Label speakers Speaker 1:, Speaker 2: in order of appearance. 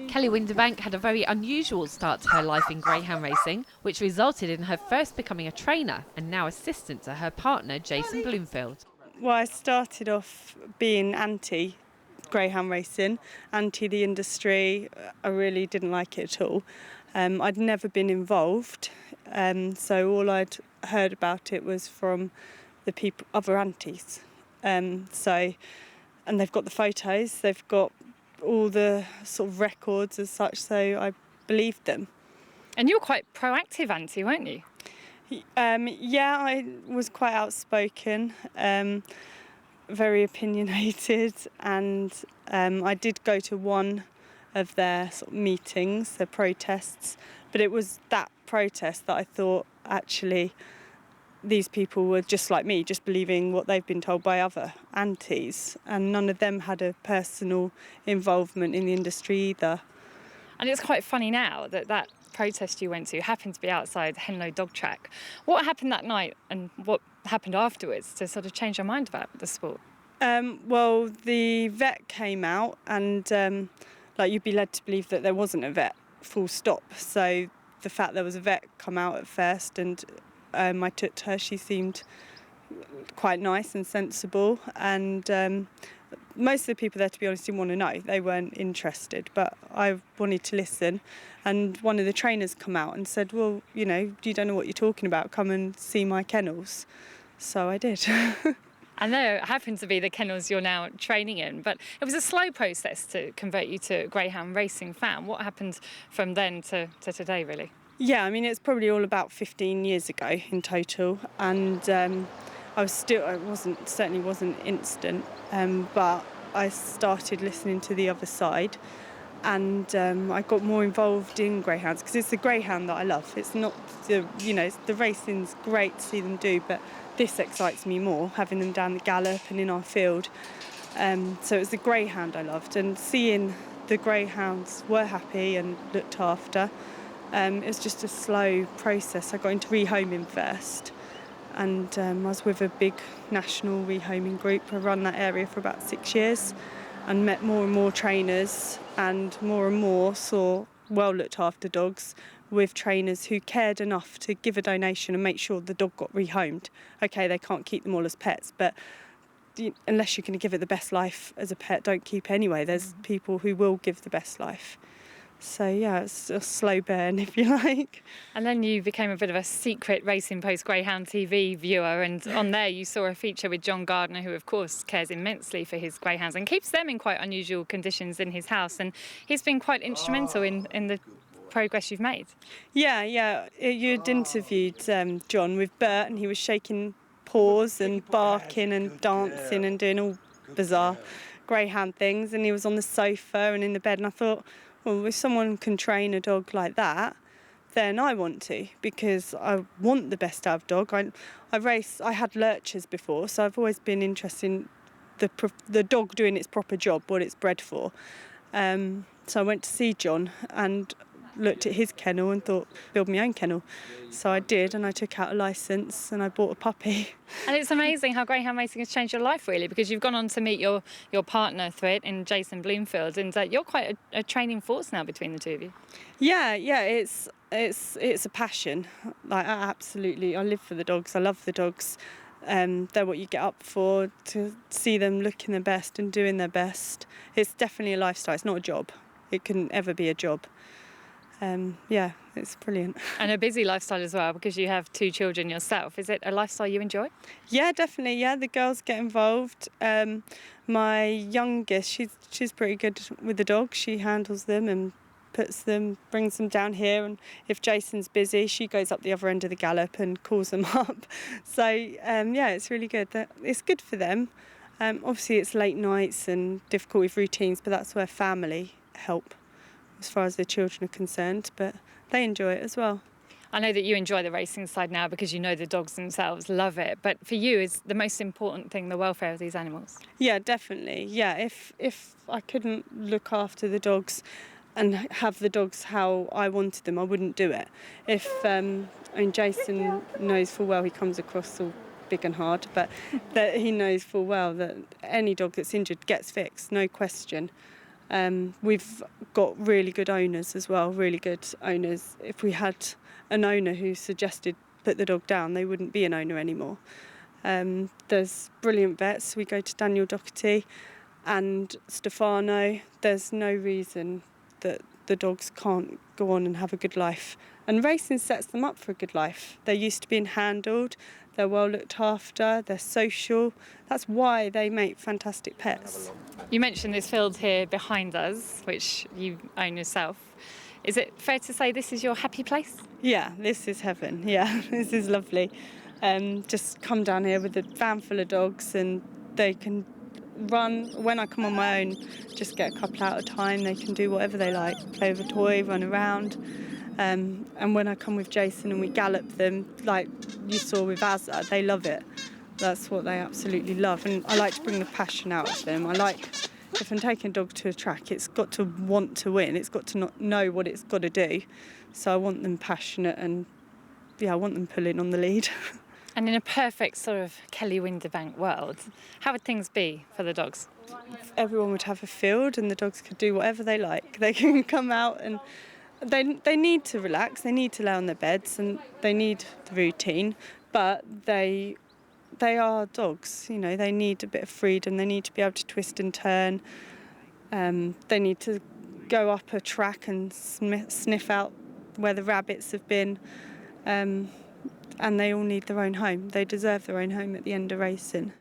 Speaker 1: Kelli Windebank had a very unusual start to her life in greyhound racing, which resulted in her first becoming a trainer and now assistant to her partner, Jason Bloomfield.
Speaker 2: Well, I started off being anti greyhound racing, anti the industry. I really didn't like it at all. I'd never been involved, so all I'd heard about it was from the people, other aunties. And they've got the photos, they've got all the sort of records as such, so I believed them.
Speaker 3: And you were quite proactive, auntie, weren't you?
Speaker 2: Yeah, I was quite outspoken, very opinionated, and I did go to one of their sort of meetings, their protests, but it was that protest that I thought actually these people were just like me, just believing what they've been told by other aunties, and none of them had a personal involvement in the industry either.
Speaker 3: And it's quite funny now that protest you went to happened to be outside Henlow Dog Track. What happened that night and what happened afterwards to sort of change your mind about the sport?
Speaker 2: Well, the vet came out and you'd be led to believe that there wasn't a vet, full stop. So the fact there was a vet come out at first, and I took to her, she seemed quite nice and sensible, and most of the people there, to be honest, didn't want to know. They weren't interested, but I wanted to listen. And one of the trainers come out and said, well, you don't know what you're talking about, come and see my kennels. So I did.
Speaker 3: I know it happened to be the kennels you're now training in, but it was a slow process to convert you to a greyhound racing fan. What happened from then to today, really?
Speaker 2: Yeah, I mean, it's probably all about 15 years ago in total, and certainly wasn't instant, but I started listening to the other side, and I got more involved in greyhounds because it's the greyhound that I love. It's not the racing's great to see them do, but this excites me more, having them down the gallop and in our field. So it's the greyhound I loved, and seeing the greyhounds were happy and looked after. It was just a slow process. I got into rehoming first, and I was with a big national rehoming group. I run that area for about 6 years and met more and more trainers, and more saw well looked after dogs with trainers who cared enough to give a donation and make sure the dog got rehomed. Okay, they can't keep them all as pets, but unless you're going to give it the best life as a pet, don't keep it anyway. There's people who will give the best life. So yeah, it's a slow burn, if you like.
Speaker 3: And then you became a bit of a secret Racing Post Greyhound TV viewer, and on there you saw a feature with John Gardner, who of course cares immensely for his greyhounds and keeps them in quite unusual conditions in his house, and he's been quite instrumental in the progress you've made. Yeah,
Speaker 2: you'd interviewed John with Bert, and he was shaking paws and barking and dancing and doing all bizarre greyhound things, and he was on the sofa and in the bed, and I thought, well, if someone can train a dog like that, then I want to, because I want the best out of dog. I had lurchers before, so I've always been interested in the dog doing its proper job, what it's bred for. So I went to see John and looked at his kennel and thought, build my own kennel. So I did, and I took out a licence and I bought a puppy.
Speaker 3: And it's amazing how greyhound racing has changed your life, really, because you've gone on to meet your partner through it in Jason Bloomfield, and you're quite a training force now between the two of you.
Speaker 2: Yeah, it's a passion. Like, absolutely, I live for the dogs. I love the dogs. They're what you get up for, to see them looking their best and doing their best. It's definitely a lifestyle. It's not a job. It couldn't ever be a job. Yeah, it's brilliant.
Speaker 3: And a busy lifestyle as well, because you have 2 children yourself. Is it a lifestyle you enjoy?
Speaker 2: Yeah, definitely. Yeah, the girls get involved. My youngest, she's pretty good with the dogs. She handles them and brings them down here. And if Jason's busy, she goes up the other end of the gallop and calls them up. So, yeah, it's really good. It's good for them. Obviously, it's late nights and difficult with routines, but that's where family help as far as the children are concerned, but they enjoy it as well.
Speaker 3: I know that you enjoy the racing side now because you know the dogs themselves love it, but for you, is the most important thing the welfare of these animals?
Speaker 2: Yeah, definitely. Yeah, if I couldn't look after the dogs and have the dogs how I wanted them, I wouldn't do it. Jason knows full well, he comes across all big and hard, but that he knows full well that any dog that's injured gets fixed, no question. We've got really good owners as well, really good owners. If we had an owner who suggested put the dog down, they wouldn't be an owner anymore. There's brilliant vets. We go to Daniel Doherty and Stefano. There's no reason that the dogs can't go on and have a good life. And racing sets them up for a good life. They're used to being handled, they're well looked after, they're social. That's why they make fantastic pets.
Speaker 3: You mentioned this field here behind us, which you own yourself. Is it fair to say this is your happy place?
Speaker 2: Yeah, this is heaven. Yeah, this is lovely. Just come down here with a van full of dogs and they can run. When I come on my own, just get a couple out at a time. They can do whatever they like, play with a toy, run around. And when I come with Jason and we gallop them, like you saw with Azza, they love it. That's what they absolutely love. And I like to bring the passion out of them. If I'm taking a dog to a track, it's got to want to win. It's got to not know what it's got to do. So I want them passionate and, I want them pulling on the lead.
Speaker 3: And in a perfect sort of Kelli Windebank world, how would things be for the dogs?
Speaker 2: Everyone would have a field and the dogs could do whatever they like. They can come out and they need to relax, they need to lay on their beds and they need the routine, but they are dogs, they need a bit of freedom, they need to be able to twist and turn, they need to go up a track and sniff out where the rabbits have been, and they all need their own home. They deserve their own home at the end of racing.